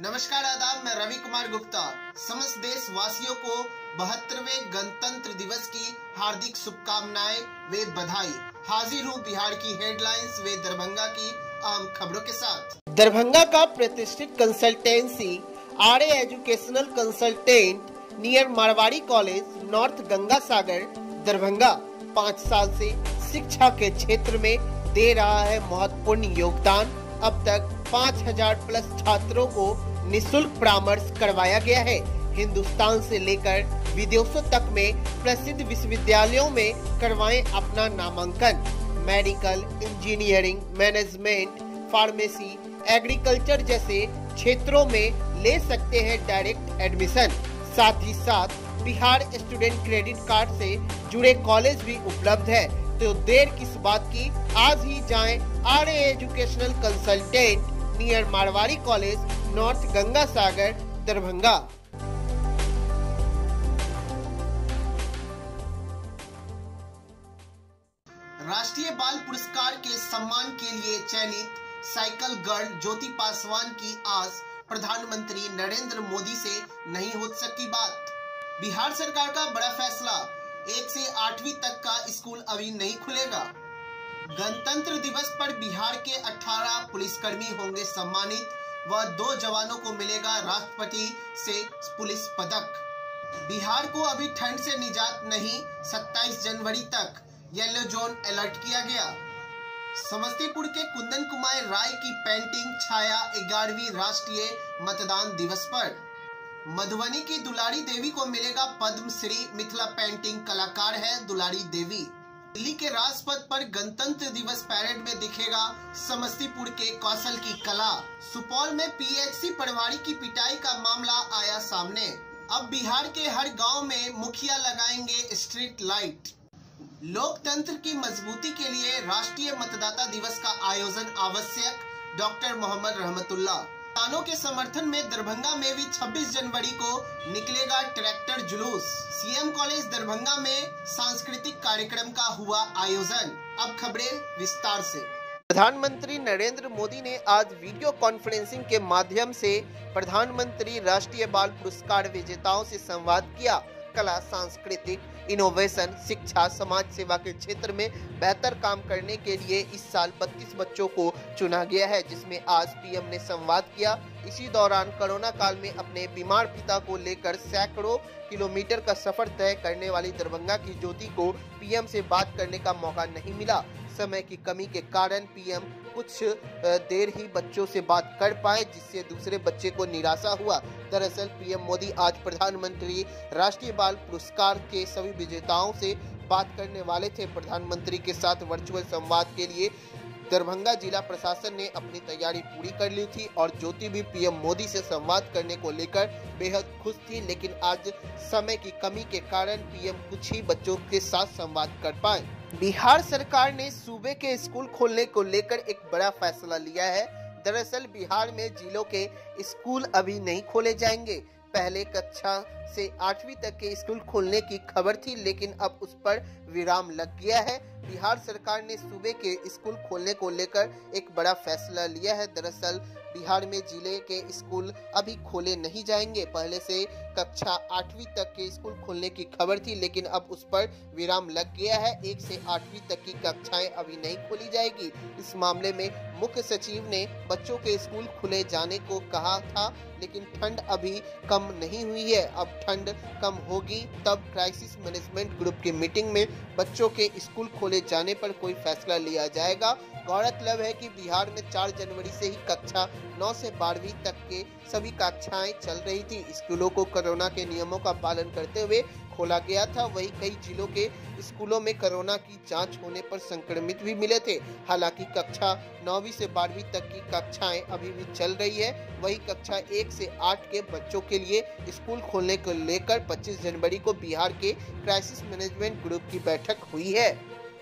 नमस्कार आदाब, मैं रवि कुमार गुप्ता। समस्त देश वासियों को 72वें गणतंत्र दिवस की हार्दिक शुभकामनाएं व बधाई। हाजिर हूँ बिहार की हेडलाइंस व दरभंगा की आम खबरों के साथ। दरभंगा का प्रतिष्ठित consultancy RA educational consultant near Marwari college north Ganga Sagar Darbhanga 5 साल से शिक्षा के क्षेत्र में दे रहा है महत्वपूर्ण योगदान। अब तक 5000 प्लस छात्रों को निशुल्क परामर्श करवाया गया है। हिंदुस्तान से लेकर विदेशों तक में प्रसिद्ध विश्वविद्यालयों में करवाएं अपना नामांकन। Medical, engineering, management, pharmacy, agriculture जैसे क्षेत्रों में ले सकते हैं डायरेक्ट एडमिशन। साथ ही साथ बिहार स्टूडेंट क्रेडिट कार्ड से जुड़े कॉलेज भी उपलब्ध है। तो देर किस बात की, आज ही जाएं RA educational consultant near Marwari college north Ganga Sagar Darbhanga. राष्ट्रीय बाल पुरस्कार के सम्मान के लिए चयनित साइकिल गर्ल ज्योति पासवान की आस प्रधानमंत्री नरेंद्र मोदी से नहीं हो सकी बात। बिहार सरकार का बड़ा फैसला, 1 से 8वीं तक का स्कूल अभी नहीं खुलेगा। गणतंत्र दिवस पर बिहार के 18 पुलिसकर्मी होंगे सम्मानित व 2 जवानों को मिलेगा राष्ट्रपति से पुलिस पदक। बिहार को अभी ठंड से निजात नहीं, 27 जनवरी तक येलो जोन अलर्ट किया गया। समस्तीपुर के कुंदन कुमार राय की पेंटिंग छाया 11वीं राष्ट्रीय मतदान दिवस पर। मधुबनी की दुलारी देवी को मिलेगा पद्मश्री, मिथिला पेंटिंग कलाकार है दुलारी देवी। दिल्ली के राजपथ पर गणतंत्र दिवस पैरेड में दिखेगा समस्तीपुर के कौशल की कला। सुपौल में पीएचसी प्रभारी की पिटाई का मामला आया सामने। अब बिहार के हर गांव में मुखिया लगाएंगे स्ट्रीट लाइट। लोकतंत्र की मजबूती के लिए राष्ट्रीय मतदाता दिवस का आयोजन आवश्यक, डॉक्टर मोहम्मद रहमतुल्लाह। किसानों के समर्थन में दरभंगा में भी 26 जनवरी को निकलेगा ट्रैक्टर जुलूस। सीएम कॉलेज दरभंगा में सांस्कृतिक कार्यक्रम का हुआ आयोजन। अब खबरें विस्तार से। प्रधानमंत्री नरेंद्र मोदी ने आज वीडियो कॉन्फ्रेंसिंग के माध्यम से प्रधानमंत्री राष्ट्रीय बाल पुरस्कार विजेताओं से संवाद किया। कला, सांस्कृतिक, इनोवेशन, शिक्षा, समाज सेवा के क्षेत्र में बेहतर काम करने के लिए इस साल 32 बच्चों को चुना गया है, जिसमें आज पीएम ने संवाद किया। इसी दौरान कोरोना काल में अपने बीमार पिता को लेकर सैकड़ों किलोमीटर का सफर तय करने वाली दरभंगा की ज्योति को पीएम से बात करने का मौका नहीं मिला। समय की कमी के कारण पीएम कुछ देर ही बच्चों से बात कर पाए, जिससे दूसरे बच्चे को निराशा हुआ। दरअसल पीएम मोदी आज प्रधानमंत्री राष्ट्रीय बाल पुरस्कार के सभी विजेताओं से बात करने वाले थे। प्रधानमंत्री के साथ वर्चुअल संवाद के लिए दरभंगा जिला प्रशासन ने अपनी तैयारी पूरी कर ली थी और ज्योति भी पीएम मोदी से संवाद करने को लेकर बेहद खुश थी, लेकिन आज समय की कमी के कारण पीएम कुछ ही बच्चों के साथ संवाद कर पाए। बिहार सरकार ने सूबे के स्कूल खोलने को लेकर एक बड़ा फैसला लिया है। दरअसल बिहार में जिलों के स्कूल अभी नहीं खोले जाएंगे। पहले कक्षा से 8वीं तक के स्कूल खोलने की खबर थी, लेकिन अब उस पर विराम लग गया है। बिहार सरकार ने सूबे के स्कूल खोलने को लेकर एक बड़ा फैसला लिया है। दरअसल बिहार में जिले के स्कूल अभी खोले नहीं जाएंगे। पहले से कक्षा 8वीं तक के स्कूल खोलने की खबर थी, लेकिन अब उस पर विराम लग गया है। 1 से 8वीं तक की कक्षाएं अभी नहीं खोली जाएगी। इस मामले में मुख्य सचिव ने बच्चों के स्कूल खुले जाने को कहा था, लेकिन ठंड अभी कम नहीं हुई है। अब ठंड कम होगी तब क्राइसिस मैनेजमेंट ग्रुप की मीटिंग में बच्चों के स्कूल खोले जाने पर कोई फैसला लिया जाएगा। गौरतलब है कि बिहार में 4 जनवरी से ही कक्षा 9 से 12वीं तक के सभी कक्षाएं चल रही थी। स्कूलों को कोरोना के नियमों का पालन करते हुए खोला गया था। वहीं कई जिलों के स्कूलों में कोरोना की जांच होने पर संक्रमित भी मिले थे। हालांकि कक्षा 9वीं से 12वीं तक की कक्षाएं अभी भी चल रही है। वहीं कक्षा 1 से 8 के बच्चों के लिए स्कूल खोलने को लेकर 25 जनवरी को बिहार के क्राइसिस मैनेजमेंट ग्रुप की बैठक हुई है।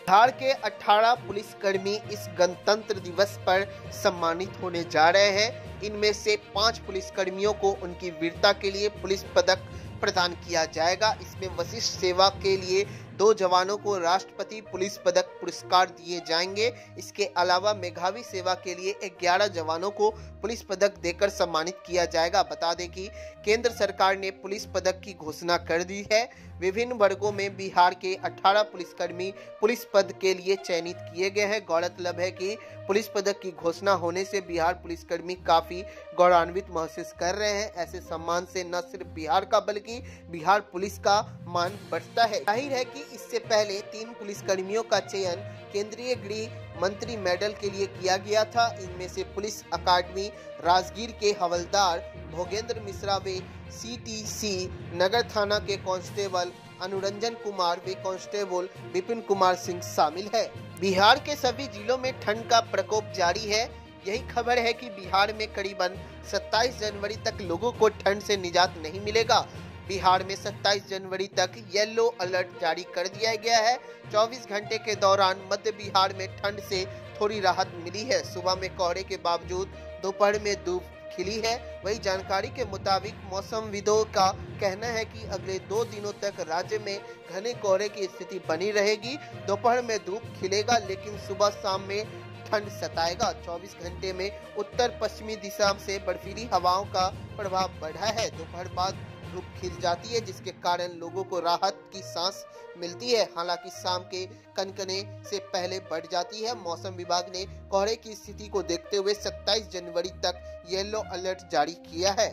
बिहार के 18 पुलिसकर्मी इस गणतंत्र दिवस पर सम्मानित होने जा रहे हैं। इनमें से 5 पुलिसकर्मियों को उनकी वीरता के लिए पुलिस पदक प्रदान किया जाएगा। इसमें वशिष्ठ सेवा के लिए 2 जवानों को राष्ट्रपति पुलिस पदक पुरस्कार दिए जाएंगे। इसके अलावा मेधावी सेवा के लिए 11 जवानों को पुलिस पदक देकर सम्मानित किया जाएगा। बता दें कि केंद्र सरकार ने पुलिस पदक की घोषणा कर दी है। विभिन्न वर्गों में बिहार के 18 पुलिसकर्मी पुलिस पद के लिए चयनित किए गए हैं। गौरतलब है कि पुलिस पदक की घोषणा होने से बिहार पुलिसकर्मी काफी गौरवान्वित महसूस कर रहे हैं। ऐसे सम्मान से न सिर्फ बिहार का बल्कि बिहार पुलिस का मान बढ़ता है। जाहिर है कि इससे पहले 3 पुलिसकर्मियों का चयन केंद्रीय गृह मंत्री मेडल के लिए किया गया था। इनमें से पुलिस अकादमी राजगीर के हवलदार भोगेंद्र मिश्रा व CTC नगर थाना के कांस्टेबल अनुरंजन कुमार व कांस्टेबल विपिन कुमार सिंह शामिल है। बिहार के सभी जिलों में ठंड का प्रकोप जारी है। यही खबर है कि बिहार में करीबन 27 जनवरी तक लोगों को ठंड से निजात नहीं मिलेगा। बिहार में 27 जनवरी तक येलो अलर्ट जारी कर दिया गया है। 24 घंटे के दौरान मध्य बिहार में ठंड से थोड़ी राहत मिली है। सुबह में कोहरे के बावजूद दोपहर में धूप खिली है। वही जानकारी के मुताबिक मौसमविदों का कहना है कि अगले 2 दिनों तक राज्य में घने कोहरे की स्थिति बनी रहेगी। दोपहर में धूप खिलेगा लेकिन सुबह शाम में ठंड सताएगा। 24 घंटे में उत्तर पश्चिमी दिशा से बर्फीली हवाओं का प्रभाव बढ़ा है। दोपहर बाद धूप खिल जाती है जिसके कारण लोगों को राहत की सांस मिलती है। हालांकि शाम के कनकने से पहले बढ़ जाती है। मौसम विभाग ने कोहरे की स्थिति को देखते हुए 27 जनवरी तक येलो अलर्ट जारी किया है।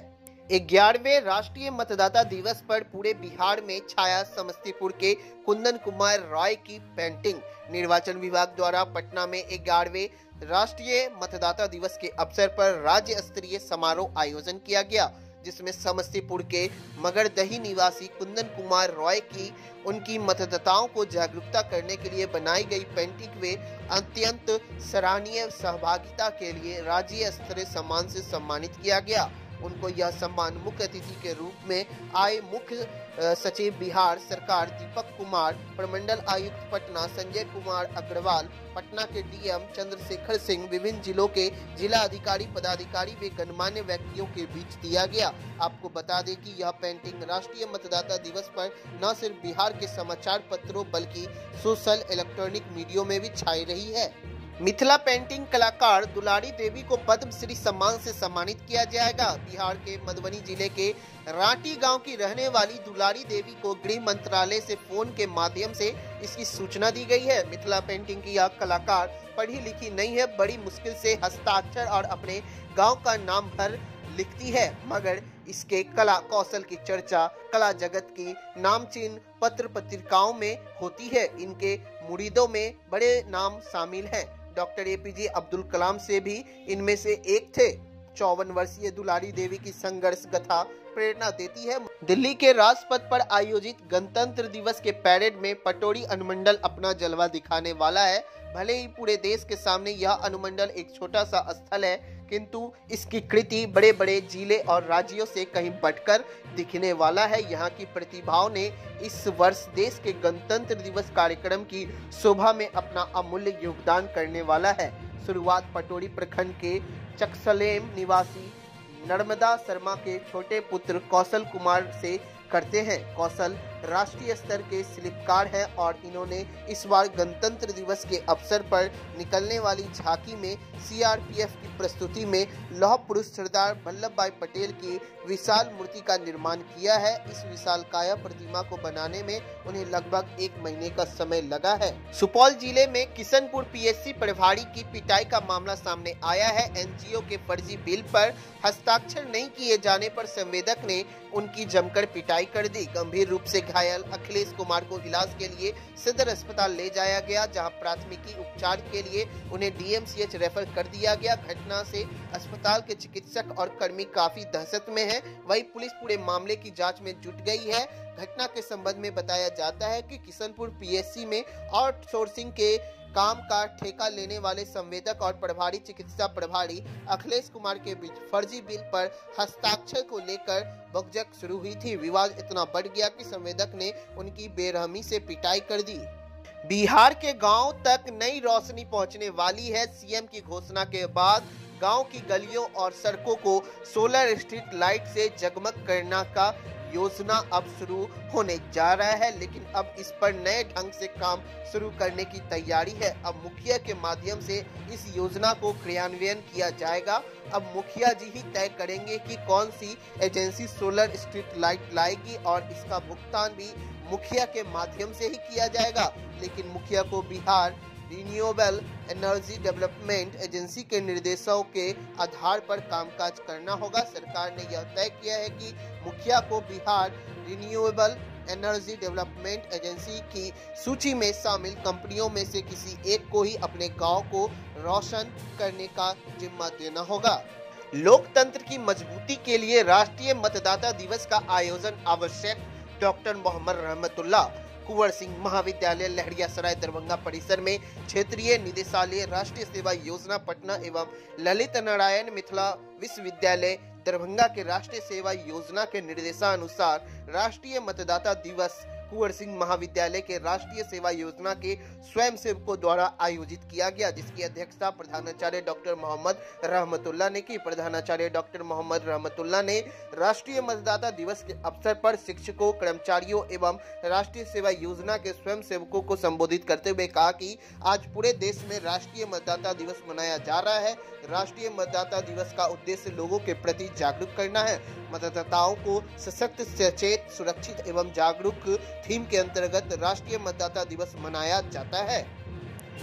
11वें राष्ट्रीय मतदाता दिवस पर पूरे बिहार में छाया समस्तीपुर के कुंदन कुमार रॉय की पेंटिंग। निर्वाचन विभाग द्वारा पटना में 11वें राष्ट्रीय मतदाता दिवस के अवसर पर राज्य स्तरीय समारोह आयोजन किया गया, जिसमें समस्तीपुर के मगरदही निवासी कुंदन कुमार रॉय की उनकी मतदाताओं को जागरूकता करने के लिए बनाई गई पेंटिंग वे अत्यंत सराहनीय सहभागिता के लिए राज्य स्तरीय सम्मान से सम्मानित किया गया। उनको यह सम्मान मुख्य अतिथि के रूप में आए मुख्य सचिव बिहार सरकार दीपक कुमार, प्रमंडल आयुक्त पटना संजय कुमार अग्रवाल, पटना के DM चंद्रशेखर सिंह, विभिन्न जिलों के जिला अधिकारी पदाधिकारी व गणमान्य व्यक्तियों के बीच दिया गया। आपको बता दें कि यह पेंटिंग राष्ट्रीय मतदाता दिवस पर न सिर्फ बिहार के समाचार पत्रों बल्कि सोशल इलेक्ट्रॉनिक मीडिया में भी छाई रही है। मिथिला पेंटिंग कलाकार दुलारी देवी को पद्मश्री सम्मान से सम्मानित किया जाएगा। बिहार के मधुबनी जिले के रांटी गांव की रहने वाली दुलारी देवी को गृह मंत्रालय से फोन के माध्यम से इसकी सूचना दी गई है। मिथिला पेंटिंग की यह कलाकार पढ़ी लिखी नहीं है, बड़ी मुश्किल से हस्ताक्षर और अपने गाँव का नाम भर लिखती है, मगर इसके कला कौशल की चर्चा कला जगत की नामचीन पत्र पत्रिकाओं में होती है। इनके मुरीदों में बड़े नाम शामिल हैं। डॉक्टर APJ अब्दुल कलाम से भी इनमें से एक थे। 54 वर्षीय दुलारी देवी की संघर्ष गाथा प्रेरणा देती है। दिल्ली के राजपथ पर आयोजित गणतंत्र दिवस के पैरेड में पटोरी अनुमंडल अपना जलवा दिखाने वाला है। भले ही पूरे देश के सामने यह अनुमंडल एक छोटा सा स्थल है, किंतु इसकी कृति बड़े बड़े जिले और राज्यों से कहीं बढ़कर दिखने वाला है। यहाँ की प्रतिभाओं ने इस वर्ष देश के गणतंत्र दिवस कार्यक्रम की शोभा में अपना अमूल्य योगदान करने वाला है। शुरुआत पटोरी प्रखंड के चकसलेम निवासी नर्मदा शर्मा के छोटे पुत्र कौशल कुमार से करते हैं। कौशल राष्ट्रीय स्तर के शिल्पकार हैं और इन्होंने इस बार गणतंत्र दिवस के अवसर पर निकलने वाली झांकी में CRPF की प्रस्तुति में लौह पुरुष सरदार वल्लभ भाई पटेल की विशाल मूर्ति का निर्माण किया है। इस विशालकाय प्रतिमा को बनाने में उन्हें लगभग 1 महीने का समय लगा है। सुपौल जिले में किशनपुर PSC प्रभारी की पिटाई का मामला सामने आया है। NGO के फर्जी बिल पर हस्ताक्षर नहीं किए जाने पर संवेदक ने उनकी जमकर पिटाई कर दी। गंभीर रूप से घायल अखिलेश कुमार को इलाज के लिए सदर अस्पताल ले जाया गया, जहां प्राथमिकी उपचार के लिए उन्हें DMCH रेफर कर दिया गया। घटना से अस्पताल के चिकित्सक और कर्मी काफी दहशत में हैं। वहीं पुलिस पूरे मामले की जांच में जुट गई है। घटना के संबंध में बताया जाता है कि किशनपुर PSC में आउटसोर्सिंग के काम का ठेका लेने वाले संवेदक और प्रभारी चिकित्सा प्रभारी अखिलेश कुमार के बीच फर्जी बिल पर हस्ताक्षर को लेकर बकझक शुरू हुई थी। विवाद इतना बढ़ गया कि संवेदक ने उनकी बेरहमी से पिटाई कर दी। बिहार के गांव तक नई रोशनी पहुंचने वाली है। CM की घोषणा के बाद गांव की गलियों और सड़कों को सोलर स्ट्रीट लाइट से जगमग करने का योजना अब शुरू होने जा रहा है, लेकिन अब इस पर नए ढंग से काम शुरू करने की तैयारी है। अब मुखिया के माध्यम से इस योजना को क्रियान्वयन किया जाएगा। अब मुखिया जी ही तय करेंगे कि कौन सी एजेंसी सोलर स्ट्रीट लाइट लाएगी और इसका भुगतान भी मुखिया के माध्यम से ही किया जाएगा। लेकिन मुखिया को Bihar renewable energy development agency के निर्देशों के आधार पर कामकाज करना होगा। सरकार ने यह तय किया है कि मुखिया को Bihar renewable energy development agency की सूची में शामिल कंपनियों में से किसी एक को ही अपने गांव को रोशन करने का जिम्मा देना होगा। लोकतंत्र की मजबूती के लिए राष्ट्रीय मतदाता दिवस का आयोजन आवश्यक। डॉक्टर मोहम्मद रहमतुल्लाह कुंवर सिंह महाविद्यालय लहरियासराय दरभंगा परिसर में क्षेत्रीय निदेशालय राष्ट्रीय सेवा योजना पटना एवं ललित नारायण मिथिला विश्वविद्यालय दरभंगा के राष्ट्रीय सेवा योजना के निर्देशानुसार राष्ट्रीय मतदाता दिवस कुंवर सिंह महाविद्यालय के राष्ट्रीय सेवा योजना के स्वयंसेवकों द्वारा आयोजित किया गया, जिसकी अध्यक्षता प्रधानाचार्य डॉक्टर मोहम्मद रहमतुल्लाह ने की। प्रधानाचार्य डॉक्टर मोहम्मद रहमतुल्लाह ने राष्ट्रीय मतदाता दिवस के अवसर पर शिक्षकों, कर्मचारियों एवं राष्ट्रीय सेवा योजना के स्वयंसेवकों को संबोधित करते हुए कहा कि आज पूरे देश में राष्ट्रीय मतदाता दिवस मनाया जा रहा है। राष्ट्रीय मतदाता दिवस का उद्देश्य लोगों के प्रति जागरूक करना है। मतदाताओं को सशक्त, सचेत, सुरक्षित एवं जागरूक थीम के अंतर्गत राष्ट्रीय मतदाता दिवस मनाया जाता है।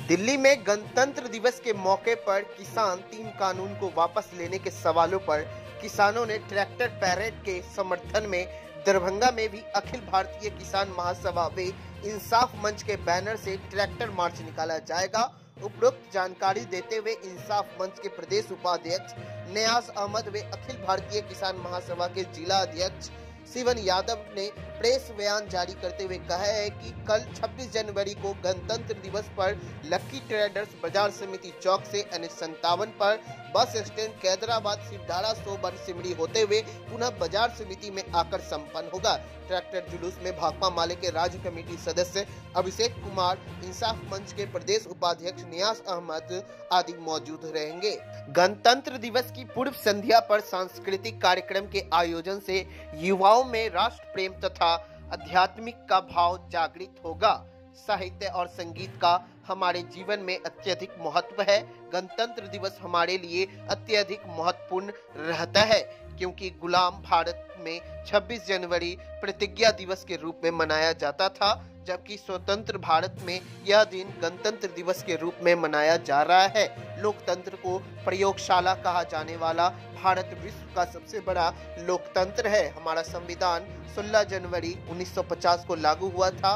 दिल्ली में गणतंत्र दिवस के मौके पर किसान 3 कानून को वापस लेने के सवालों पर किसानों ने ट्रैक्टर पैरेड के समर्थन में दरभंगा में भी अखिल भारतीय किसान महासभा व इंसाफ मंच के बैनर से ट्रैक्टर मार्च निकाला जाएगा। उपरोक्त जानकारी देते हुए इंसाफ मंच के प्रदेश उपाध्यक्ष नियाज अहमद व अखिल भारतीय किसान महासभा के जिला अध्यक्ष शिवन यादव ने प्रेस बयान जारी करते हुए कहा है कि कल 26 जनवरी को गणतंत्र दिवस पर लक्की ट्रेडर्स बाजार समिति चौक से NH57 पर बस स्टैंड कैदराबाद सिवधारा सोबर सिमड़ी होते हुए पुनः बाजार समिति में आकर संपन्न होगा। ट्रैक्टर जुलूस में भाकपा माले के राज्य कमेटी सदस्य अभिषेक कुमार, इंसाफ मंच के प्रदेश उपाध्यक्ष नियाज अहमद आदि मौजूद रहेंगे। गणतंत्र दिवस की पूर्व संध्या पर सांस्कृतिक कार्यक्रम के आयोजन से युवाओं में राष्ट्र प्रेम तथा आध्यात्मिक का भाव जागृत होगा। साहित्य और संगीत का हमारे जीवन में अत्यधिक महत्व है। गणतंत्र दिवस हमारे लिए अत्यधिक महत्वपूर्ण रहता है क्योंकि गुलाम भारत में 26 जनवरी प्रतिज्ञा दिवस के रूप में मनाया जाता था, जबकि स्वतंत्र भारत में यह दिन गणतंत्र दिवस के रूप में मनाया जा रहा है। लोकतंत्र को प्रयोगशाला कहा जाने वाला भारत विश्व का सबसे बड़ा लोकतंत्र है। हमारा संविधान 16 जनवरी 1950 को लागू हुआ था,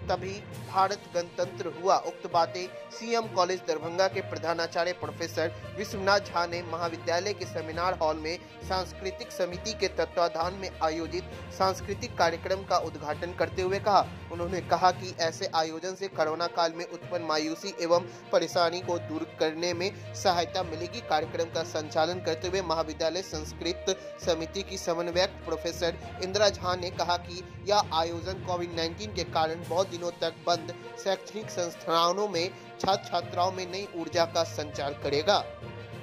तभी भारत गणतंत्र हुआ। उक्त बातें सीएम कॉलेज दरभंगा के प्रधानाचार्य प्रोफेसर विश्वनाथ झा ने महाविद्यालय के सेमिनार हॉल में सांस्कृतिक समिति के तत्वाधान में आयोजित सांस्कृतिक कार्यक्रम का उद्घाटन करते हुए कहा। उन्होंने कहा कि ऐसे आयोजन से कोरोना काल में उत्पन्न मायूसी एवं परेशानी को दूर करने में सहायता मिलेगी। कार्यक्रम का संचालन करते हुए महाविद्यालय संस्कृत समिति की समन्वयक प्रोफेसर इंदिरा झा ने कहा कि यह आयोजन कोविड-19 के कारण बहुत दिनों तक बंद शैक्षणिक संस्थानों में छात्र छात्राओं में नई ऊर्जा का संचार करेगा।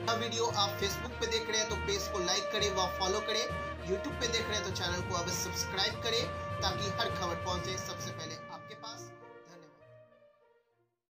वीडियो आप फेसबुक पे देख रहे हैं तो पेज को लाइक करें व फॉलो करें। यूट्यूब पे देख रहे हैं तो चैनल को अब सब्सक्राइब करें ताकि हर खबर पहुंचे सबसे पहले।